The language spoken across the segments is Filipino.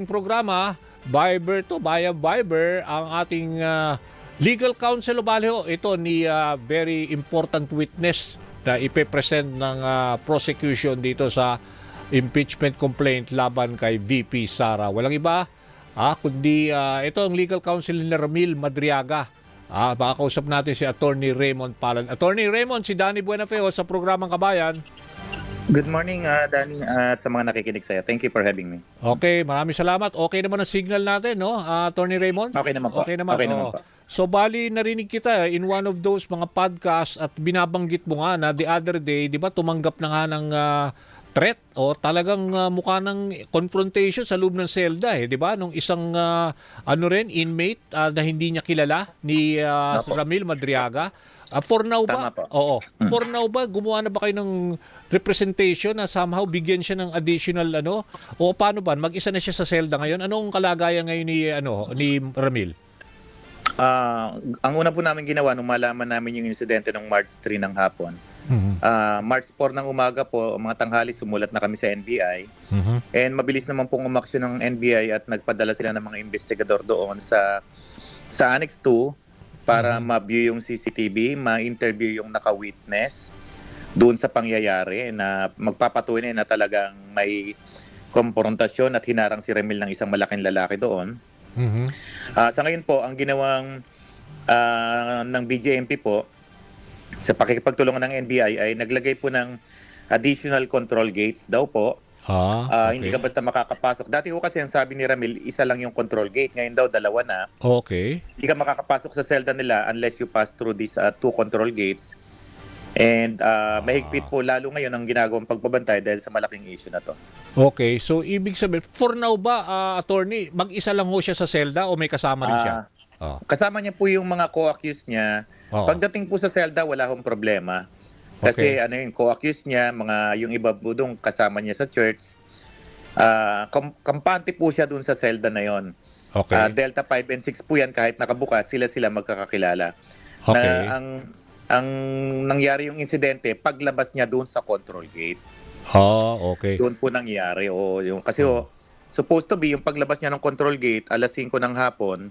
Programa, Viber to, via Viber, ang ating legal counsel o baliho. Ito ni very important witness na ipe-present ng prosecution dito sa impeachment complaint laban kay VP Sara. Walang iba, kundi ito ang legal counsel ni Ramil Madriaga. Makakausap natin si Attorney Raymond Palan. Attorney Raymond, si Danny Buenafeo sa programang Kabayan. Good morning, Danny, at sa mga nakikinig sa'yo. Thank you for having me. Okay, maraming salamat. Okay naman ang signal natin, no? Attorney Raymond? Okay naman po. Okay naman, Okay naman po. So, bali, narinig kita in one of those mga podcasts at binabanggit mo nga na the other day, di ba, tumanggap na nga ng threat o talagang mukha ng confrontation sa loob ng selda, di ba? Nung isang inmate na hindi niya kilala ni Ramil Madriaga. For now ba? Tama po. Oo. For now ba gumawa na ba kayo ng representation na somehow bigyan siya ng additional o paano ba? Mag-isa na siya sa selda ngayon. Anong kalagayan ngayon ni Ramil? Ang una po namin ginawa nung malaman namin yung insidente ng March 3 ng hapon. March 4 ng umaga po, mga tanghali, sumulat na kami sa NBI. And mabilis naman pong umaksyon ng NBI at nagpadala sila ng mga investigador doon sa Annex 2 para ma-view yung CCTV, ma-interview yung naka-witness doon sa pangyayari na magpapatunay na talagang may komprontasyon at hinarang si Ramil ng isang malaking lalaki doon. Sa ngayon po, ang ginawang ng BJMP po sa pakikipagtulungan ng NBI ay naglagay po ng additional control gates daw po. Okay. Hindi ka basta makakapasok. Dati ko kasi ang sabi ni Ramil, isa lang yung control gate. Ngayon daw, dalawa na. Okay. Hindi ka makakapasok sa selda nila unless you pass through these two control gates. And mahigpit po lalo ngayon ang ginagawang pagbabantay dahil sa malaking issue na to. Okay. So, ibig sabihin, for now ba, attorney, mag-isa lang ho siya sa selda o may kasama rin siya? Kasama niya po yung mga co-accused niya. Pagdating po sa selda, wala hong problema. Kasi yung co-accused niya, yung iba po doon kasama niya sa church. Kampante po siya doon sa selda na yon. Okay. Delta 5 and 6 po yan, kahit nakabukas, sila magkakakilala. Okay. Na ang nangyari yung insidente, paglabas niya doon sa control gate. Okay. Doon po nangyari. Kasi supposed to be, yung paglabas niya ng control gate, alas 5 ng hapon,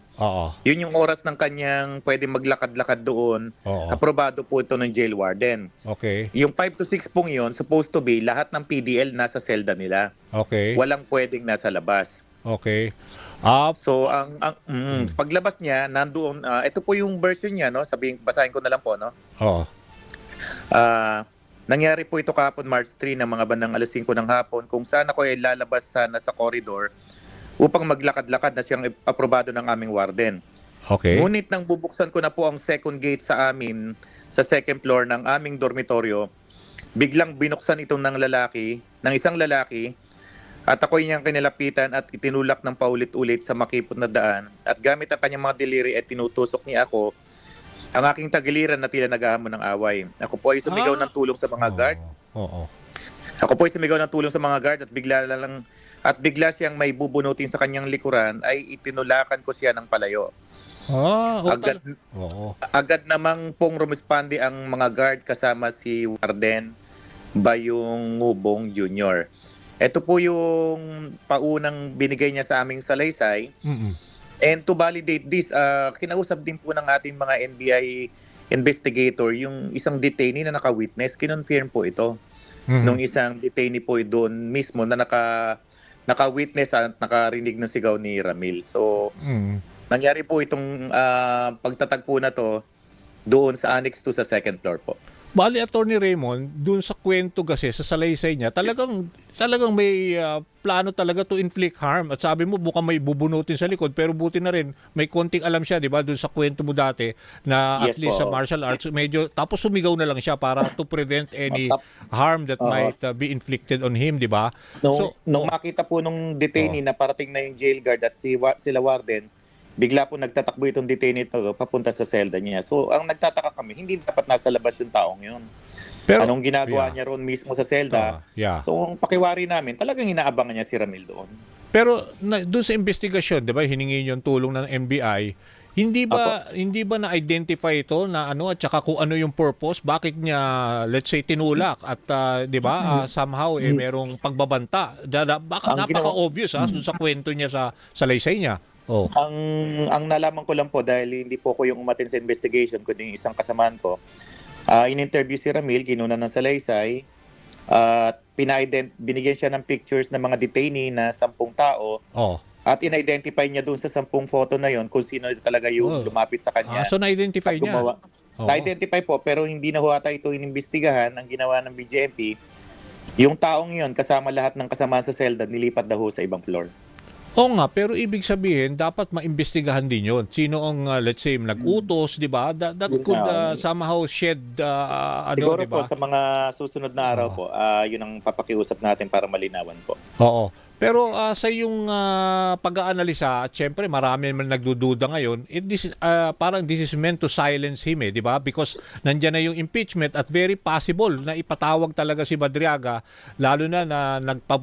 yun yung oras ng kanyang pwede maglakad-lakad doon. Aprobado po ito ng jail warden. Okay. Yung 5 to 6 pong yun, supposed to be, lahat ng PDL nasa selda nila. Okay. Walang pwedeng nasa labas. Okay. So, paglabas niya, nandoon, ito po yung version niya, no? Basahin ko na lang po, no? Nangyari po ito kahapon March 3 ng mga bandang alas 5 ng hapon kung saan ako ay lalabas sana sa corridor upang maglakad-lakad na siyang aprobado ng aming warden. Okay. Ngunit nang bubuksan ko na po ang second gate sa amin, sa second floor ng aming dormitoryo, biglang binuksan itong ng isang lalaki at ako'y niyang kinilapitan at itinulak ng paulit-ulit sa makipot na daan at gamit ang kanyang mga deliri at tinutusok niya ako ang aking tagiliran na tila naghahamon ng away. Ako po ay sumigaw ng tulong sa mga guard. Ako po ay sumigaw ng tulong sa mga guard at bigla siyang may bubunutin sa kanyang likuran ay itinulakan ko siya ng palayo. Agad namang pong rumisponde ang mga guard kasama si Warden Bayong Ngubong Jr. Ito po yung paunang binigay niya sa aming salaysay. And to validate this, kinausap din po ng ating mga NBI investigator yung isang detainee na naka-witness. Kinonfirm po ito. Nung isang detainee po doon mismo na naka-witness at nakarinig ng sigaw ni Ramil. So, nangyari po itong pagtatagpo na to doon sa Annex 2 sa second floor po. Bali, Attorney Raymond, dun sa kwento kasi, sa salaysay niya, talagang may plano talaga to inflict harm. At sabi mo, mukhang may bubunutin sa likod, pero buti na rin, may konting alam siya, di ba, dun sa kwento mo dati, na at least sa martial arts, medyo, tapos sumigaw na lang siya para to prevent any harm that might be inflicted on him, di ba? Nung makita po nung detainee na parating na yung jail guard at sila warden, bigla po nagtatakbo itong detainee ito papunta sa selda niya. So, ang nagtataka kami, hindi dapat nasa labas yung taong yun. Pero, anong ginagawa niya roon mismo sa selda? So, ang pakiwari namin, talagang inaabangan niya si Ramil doon. Pero doon sa investigasyon, di ba, hiningi yung tulong ng NBI, hindi ba na-identify ito na ano at saka kung ano yung purpose, bakit niya let's say tinulak at 'di ba somehow merong pagbabanta. Baka Ang ginawa, napaka-obvious dun sa kwento niya sa salaysay niya. Oh. ang nalaman ko lang po dahil hindi po ko yung umattend sa investigation kundi yung isang kasamahan ko. In-interview si Ramil, ginuna ng salaysay, at binigyan siya ng pictures ng mga detainee na 10 tao. Oh. At in-identify niya doon sa 10 photo na yon kung sino talaga yung lumapit sa kanya. So na-identify at gumawa. niya. Na-identify po pero hindi na ho ata ito inimbestigahan. Ang ginawa ng BJMP, yung taong yon kasama lahat ng kasama sa selda nilipat daw ho sa ibang floor. Oo nga, pero ibig sabihin, dapat maimbestigahan din yun. Sino ang, let's say, nag-utos, di ba? That could somehow shed, Siguro di ba? po sa mga susunod na araw po, yun ang papakiusap natin para malinawan po. Oo. Pero sa yung pag-aanalisa, at syempre marami naman nagdududa ngayon, parang this is meant to silence him, di ba? Because nandyan na yung impeachment at very possible na ipatawag talaga si Madriaga, lalo na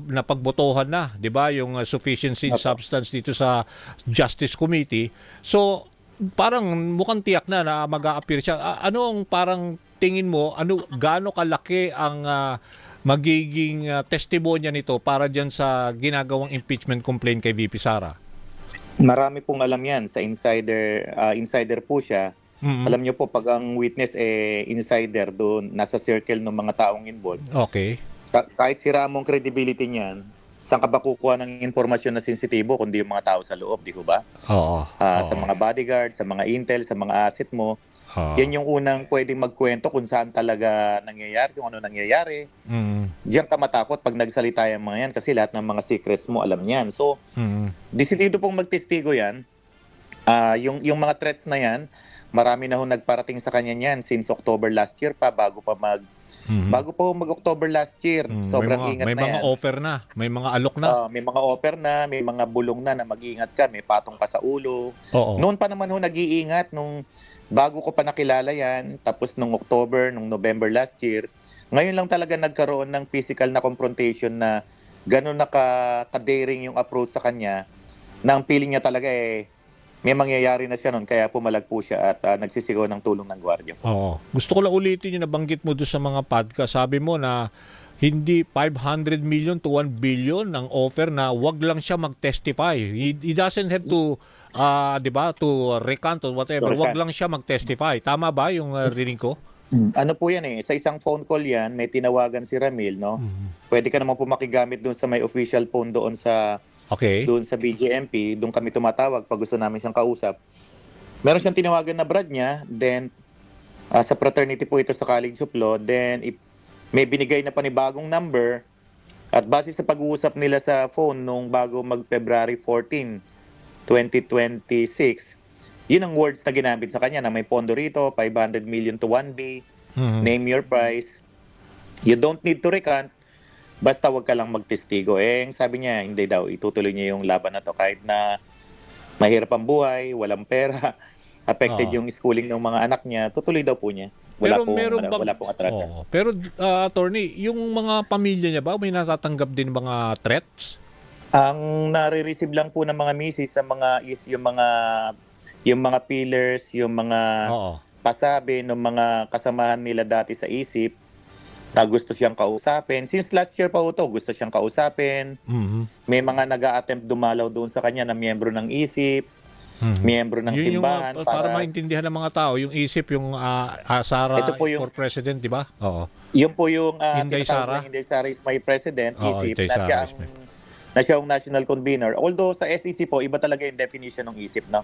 napagbotohan na, di ba? Yung sufficiency substance dito sa Justice Committee. So, parang mukhang tiyak na mag-a-appear siya. Ano ang parang tingin mo, gaano kalaki ang magiging testimonya nito para dyan sa ginagawang impeachment complaint kay VP Sara? Marami pong alam yan sa insider po siya. Alam niyo po pag ang witness insider doon, nasa circle ng mga taong involved. Okay. Kahit sira mong credibility niyan, saan ka ba kukuha ng informasyon na sensitibo kundi yung mga tao sa loob, di ko ba? Oo. Sa mga bodyguard, sa mga intel, sa mga asset mo. Yan yung unang pwedeng magkwento kung saan talaga nangyayari, kung ano nangyayari. Diyan ka matakot pag nagsalita yung mga yan kasi lahat ng mga secrets mo alam niyan. So, desidido pong magtestigo yan. Yung mga threats na yan, marami na ho nagparating sa kanya yan since October last year pa, bago pa mag-October last year. Sobrang ingat na yan. May mga offer na, may mga alok na. May mga offer na, may mga bulong na mag-iingat ka, may patong ka sa ulo. Oo. Noon pa naman ho nag-iingat nung bago ko pa nakilala yan, tapos nung October, nung November last year, ngayon lang talaga nagkaroon ng physical na confrontation na gano'n na ka-daring yung approach sa kanya na ang feeling niya talaga may mangyayari na siya noon kaya pumalag po siya at nagsisigaw ng tulong ng gwardiya. Oo. Gusto ko lang ulitin yung nabanggit mo doon sa mga podcast. Sabi mo na hindi 500 million to 1 billion ang offer na wag lang siya mag-testify. He doesn't have to di ba, to recant or whatever. Wag lang siya mag-testify. Tama ba yung reading ko? Ano po yan sa isang phone call yan, may tinawagan si Ramil, no? Pwede ka naman po makigamit doon sa may official phone doon sa BJMP, doon kami tumatawag pag gusto namin siyang kausap. Meron siyang tinawagan na brad niya, then sa fraternity po ito sa College of Law, then may binigay na panibagong number at base sa pag-uusap nila sa phone nung bago mag-February 14, 2026, yun ang words na ginamit sa kanya na may pondo rito, 500 million to 1B, name your price. You don't need to recant, basta wag ka lang magtestigo. Sabi niya, hindi daw, itutuloy niya yung laban na to kahit na mahirap ang buhay, walang pera, affected yung schooling ng mga anak niya, tutuloy daw po niya. Wala pong atrasan. Pero attorney, yung mga pamilya niya ba, may natatanggap din mga threats? Ang nare-receive lang po ng mga misis sa mga yung mga pillars, yung mga pasabi ng mga kasamahan nila dati sa ISIP na gusto siyang kausapin. Since last year pa ito, gusto siyang kausapin. May mga nag-a-attempt dumalaw doon sa kanya na miyembro ng ISIP, miyembro ng simbahan. Para maintindihan ng mga tao, yung ISIP, yung Sara for President, di ba? Oo. Yun po yung Inday Sara. Inday Sara is my president, ISIP, na siya ang national convener. Although sa SEC po, iba talaga yung definition ng ISIP, no?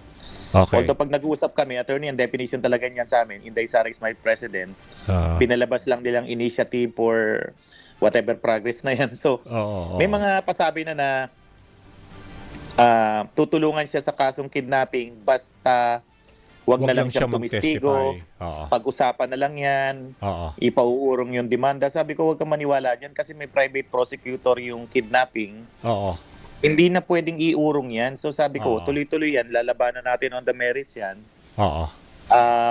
Okay. Although pag nag-uusap kami, attorney, ang definition talaga niyan sa amin, Inday Sara is my president. Pinalabas lang nilang initiative for whatever progress na yan. So, may mga pasabi na tutulungan siya sa kasong kidnapping basta wag na lang siyang tumistigo. Pag-usapan na lang yan. Ipauurong yung demanda. Sabi ko, wag kang maniwala dyan kasi may private prosecutor yung kidnapping. Hindi na pwedeng iurong yan. So sabi ko, tuloy-tuloy yan. Lalabanan natin on the merits yan.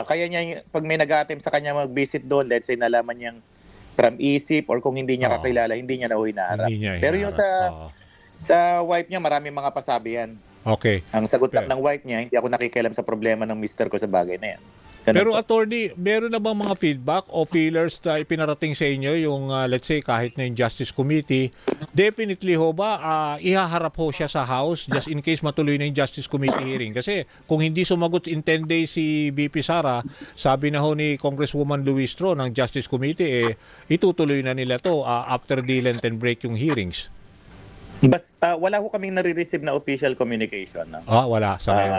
Kaya niya, pag may nag-attempt sa kanya mag-visit doon, let's say nalaman niyang from ISIP or kung hindi niya kakilala, hindi niya na hinaharap. Pero yung sa wife niya, marami mga pasabi yan. Okay. Ang sagot lang Pero- ng wife niya, hindi ako nakikialam sa problema ng mister ko sa bagay na yan. Ganun Pero po. attorney, meron na bang mga feedback o feelers na ipinarating sa inyo yung let's say kahit na yung Justice Committee, definitely ho ba ihaharap ho siya sa House just in case matuloy na yung Justice Committee hearing? Kasi kung hindi sumagot in 10 days si VP Sara, sabi na ho ni Congresswoman Luistro ng Justice Committee, itutuloy na nila to after the Lenten break yung hearings. Wala ko kaming nare-receive na official communication. No? Wala sa ngayon.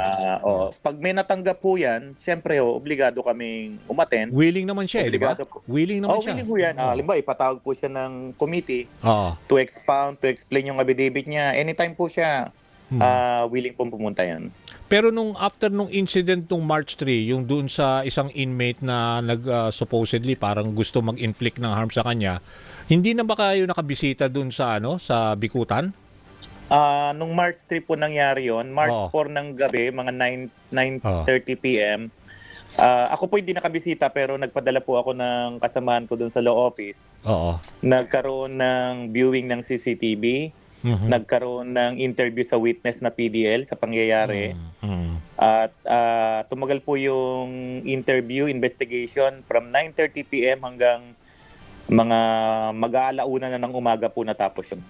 Pag may natanggap po yan, syempre obligado kaming umattend. Willing naman siya, di ba? Obligado po. Willing naman siya. Willing po yan. Halimbawa, ipatawag po siya ng committee Oo. to expound, to explain yung affidavit niya. Anytime po siya, willing pong pumunta yan. Pero after nung incident nung March 3, yung doon sa isang inmate na supposedly parang gusto mag-inflict ng harm sa kanya, hindi na ba kayo nakabisita doon sa sa Bikutan? Nung March 3 po nangyari yon, March 4 ng gabi, mga 9:30 p.m. Ako po hindi nakabisita pero nagpadala po ako ng kasamahan ko doon sa law office. Oo. Nagkaroon ng viewing ng CCTV, nagkaroon ng interview sa witness na PDL sa pangyayari. At tumagal po yung interview, investigation from 9:30 p.m. hanggang mga mag-aalauna na ng umaga po natapos yun.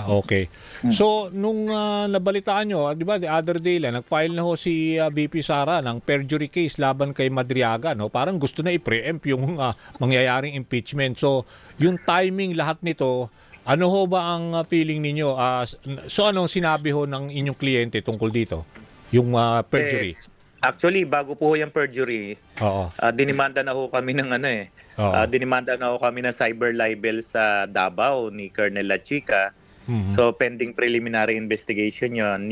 Okay. So, nung nabalitaan nyo, di ba, the other day lang, nag-file na ho si VP Sara ng perjury case laban kay Madriaga, no? Parang gusto na i-preempt yung mangyayaring impeachment. So, yung timing lahat nito, ano ho ba ang feeling ninyo? So, anong sinabi ho ng inyong kliyente tungkol dito? Yung perjury? Actually, bago po yung perjury, Oo. dinimanda na ho kami ng dinimanda na ho kami ng cyber libel sa Davao ni Colonel La Chica. So pending preliminary investigation 'yon.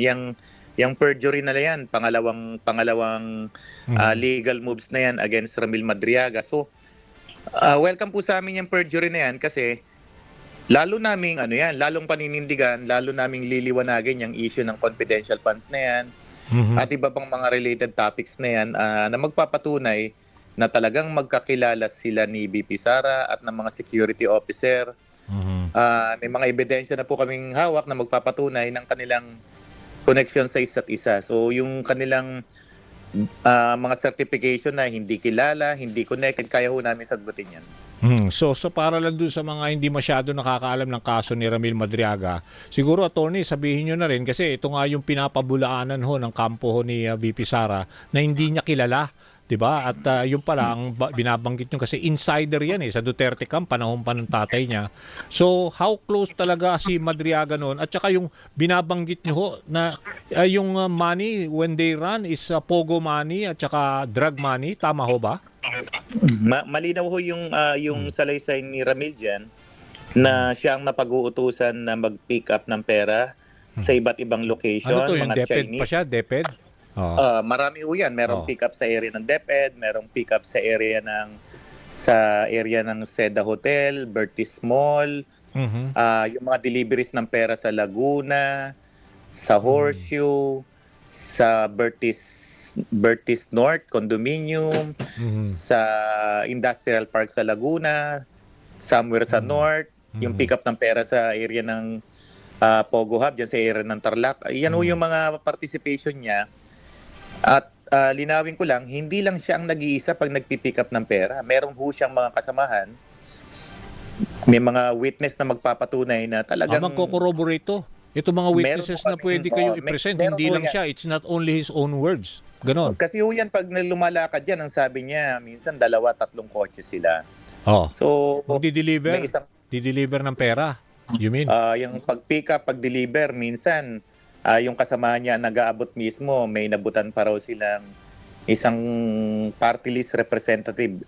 Yang perjury na yan, pangalawang legal moves na yan against Ramil Madriaga. So welcome po sa amin yung perjury na yan kasi lalong paninindigan, lalo naming liliwanagin yung issue ng confidential funds na yan. At iba pang mga related topics na yan na magpapatunay na talagang magkakilala sila ni VP Sara at ng mga security officer. May mga ebidensya na po kaming hawak na magpapatunay ng kanilang connection sa isa't isa. So yung kanilang mga certification na hindi kilala, hindi connected, kaya ho namin sagutin yan. So para lang dun sa mga hindi masyado nakakaalam ng kaso ni Ramil Madriaga, siguro attorney, sabihin nyo na rin kasi ito nga yung pinapabulaanan ho ng kampo ho ni VP Sara na hindi niya kilala. 'Di ba? At yung pala ang binabanggit nyo kasi insider yan sa Duterte camp, panahon pa ng tatay niya. So how close talaga si Madriaga noon? At saka yung binabanggit nyo ho na yung money when they run is pogo money at saka drug money, tama ho ba? Malinaw ho yung salaysay ni Ramil dyan na siya ang napag-uutusan na mag-pick up ng pera sa iba't ibang location. Ano to, yung mga DepEd Chinese. pa siya? DepEd? Marami ho yan. Merong pick up sa area ng DepEd, merong pick up sa area ng Seda Hotel, Bertis Mall, yung mga deliveries ng pera sa Laguna, sa Horseshoe, sa Bertis North Condominium, sa Industrial Park sa Laguna, somewhere sa North, yung pick up ng pera sa area ng Pogo Hub, dyan sa area ng Tarlac. Yan ho yung mga participation niya. At linawin ko lang, hindi lang siya ang nag-iisa pag nagpipick up ng pera. Meron ho siyang mga kasamahan. May mga witness na magpapatunay na talagang... Magko-corroborate to. Ito mga witnesses na pwede kayong i-present, hindi lang yan. siya. It's not only his own words. Ganon. Kasi ho yan, pag lumalakad yan, ang sabi niya, minsan 2-3 kotse sila. So, Magdi-deliver? may isang- Di-deliver ng pera? You mean? yung pag-pick up, pag-deliver, minsan yung kasama niya nag-aabot mismo, may nabutan pa raw silang isang party list representative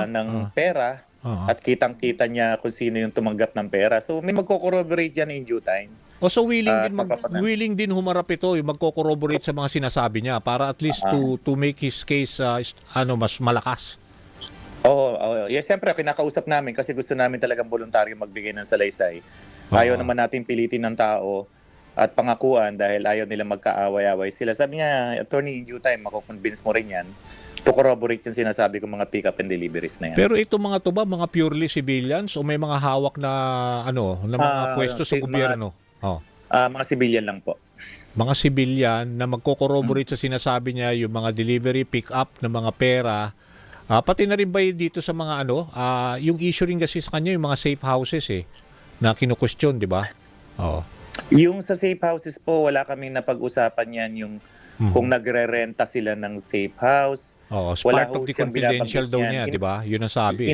ng pera at kitang-kita niya kung sino yung tumanggap ng pera. So may magko-corroborate yan in due time. So willing din humarap ito, yung magko-corroborate sa mga sinasabi niya para at least to make his case mas malakas. Yes, siyempre kinakausap namin kasi gusto namin talagang voluntaryo magbigay ng salaysay. Ayaw naman natin pilitin ng tao at pangakuan dahil ayaw nila magkaaway-away sila. Sabi niya, attorney, in due time, mako-convince mo rin yan to corroborate yung sinasabi ko mga pick-up and deliveries na yan. Pero ito mga to ba, mga purely civilians o may mga hawak na mga pwesto sa gobyerno? Mga civilian lang po. mga civilian na magko-corroborate sa sinasabi niya yung mga delivery, pick-up ng mga pera. Pati na rin ba dito sa mga yung issue rin kasi sa kanya yung mga safe houses na kinu-question, di ba? Oo. Yung sa safe houses po, wala kaming napag-usapan yan yung kung nagre-renta sila ng safe house. Oo, Wala part of ho the siyang confidential binabanggit daw yan. niya, di ba? Yun ang sabi.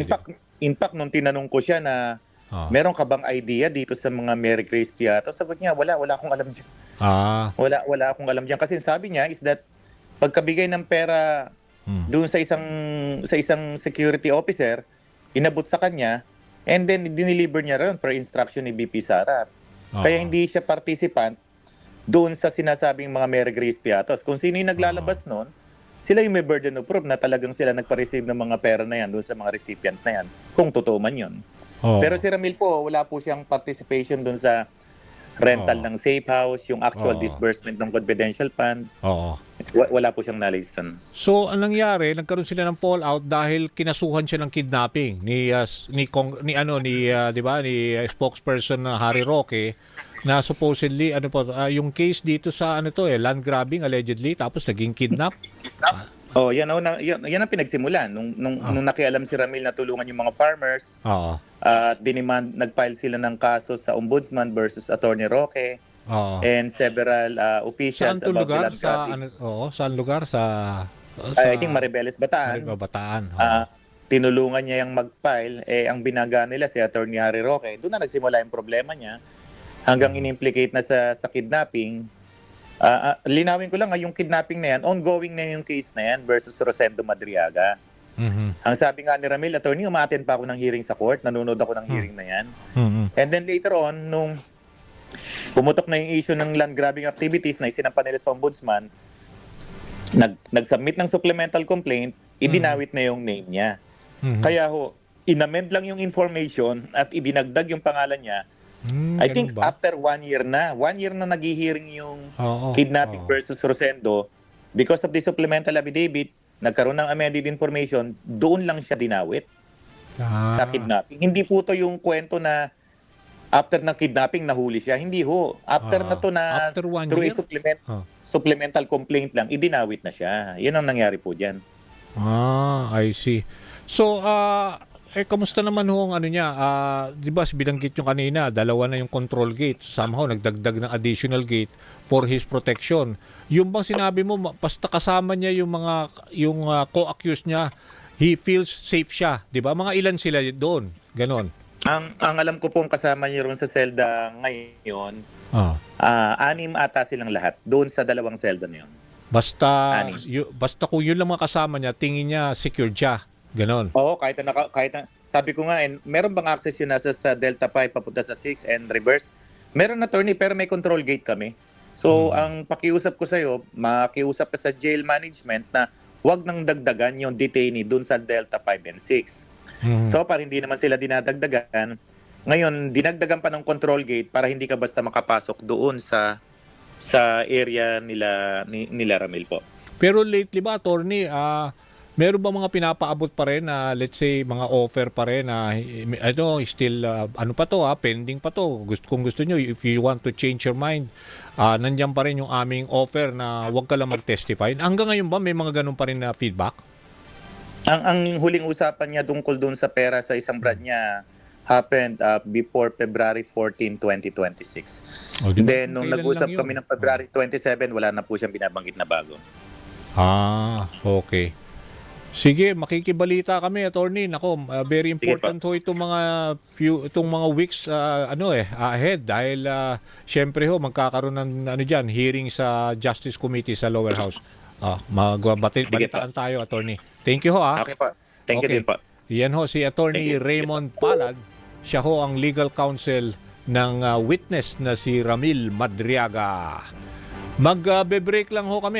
In fact, nung tinanong ko siya na Ah. meron ka bang idea dito sa mga Mary Grace Piato, sagot niya, wala akong alam dyan. Wala akong alam dyan. Kasi sabi niya is that pagkabigay ng pera doon sa isang security officer, inabot sa kanya, and then dineliver niya rin per instruction ni BP Sara. Kaya hindi siya participant doon sa sinasabing mga Mary Grace Piatos. Kung sino yung naglalabas noon, sila yung may burden of proof na talagang sila nagpa-receive ng mga pera na yan doon sa mga recipient na yan, kung totoo man yun. Pero si Ramil po, wala po siyang participation doon sa rental ng safe house, yung actual disbursement ng confidential fund. Wala po siyang knowledge doon. So, anong nangyari, nagkaroon sila ng fallout dahil kinasuhan siya ng kidnapping ni di ba, ni spokesperson na Harry Roque na supposedly yung case dito sa land grabbing allegedly tapos naging kidnap. Yan ang pinagsimulan nung nakialam si Ramil na tulungan yung mga farmers. Nag-file sila ng kaso sa Ombudsman versus Attorney Roque. And several officials saan about lugar? land grabbing. Saan lugar? I think Maribeles, Bataan. Bataan. Tinulungan niya yung mag-file. Ang binaga nila si Attorney Harry Roque. Doon na nagsimula yung problema niya. Hanggang in-implicate na sa kidnapping. Linawin ko lang, yung kidnapping na yan, ongoing na yung case na yan versus Rosendo Madriaga. Ang sabi nga ni Ramil, attorney, umattend pa ako ng hearing sa court, nanonood ako ng hearing na yan. And then later on, nung pumutok na yung issue ng land grabbing activities na isinampa nila sa ombudsman, nag-submit ng supplemental complaint, idinawit na yung name niya. Kaya inamend lang yung information at idinagdag yung pangalan niya. I think after 1 year na nag-hearing yung kidnapping versus Rosendo, because of the supplemental affidavit, nagkaroon ng amended information, doon lang siya dinawit sa kidnapping. Hindi po to yung kwento na after ng kidnapping nahuli siya. Hindi ho. After na to na after 1 through year? a supplemental complaint lang, idinawit na siya. Yun ang nangyari po dyan. I see. So, kamusta naman ho ang niya? Di ba, binanggit yung kanina, 2 na yung control gate. Somehow, nagdagdag ng additional gate for his protection. Yung bang sinabi mo, basta kasama niya yung co-accused niya, he feels safe siya. Di ba? Mga ilan sila doon? Ganon. Ang alam ko pong kasama niya ron sa selda ngayon, 6 ata silang lahat. Doon sa 2 selda na yun. Basta kung yun lang mga kasama niya, tingin niya secured siya. Ganon. Oo, kahit na, sabi ko nga, meron bang access yun nasa sa Delta 5 papunta sa 6 and reverse? Meron, attorney, pero may control gate kami. So, ang pakiusap ko sa'yo, makiusap ka sa jail management na huwag nang dagdagan yung detainee dun sa Delta 5 and 6. So, para hindi naman sila dinadagdagan, ngayon, dinagdagan pa ng control gate para hindi ka basta makapasok doon sa area nila Ramil po. Pero lately ba, attorney, meron ba mga pinapaabot pa rin na let's say mga offer pa rin na still pending pa to. Kung gusto nyo, if you want to change your mind, nandiyan pa rin yung aming offer na huwag ka lang mag-testify. Hanggang ngayon ba may mga ganun pa rin na feedback? Ang huling usapan niya tungkol doon sa pera sa isang brad niya happened before February 14, 2026. Then nung nag-usap kami ng February 27, wala na po siyang binabanggit na bago. Okay. Sige, makikibalita kami, attorney. Nako, very important ho itong mga weeks ahead dahil syempre magkakaroon ng hearing sa Justice Committee sa Lower House. Magbalitaan tayo, attorney. Thank you ho. Okay po. Thank you din po. Yan ho si Attorney Raymond Palad. Siya ho ang legal counsel ng witness na si Ramil Madriaga. Magbe-break lang ho kami.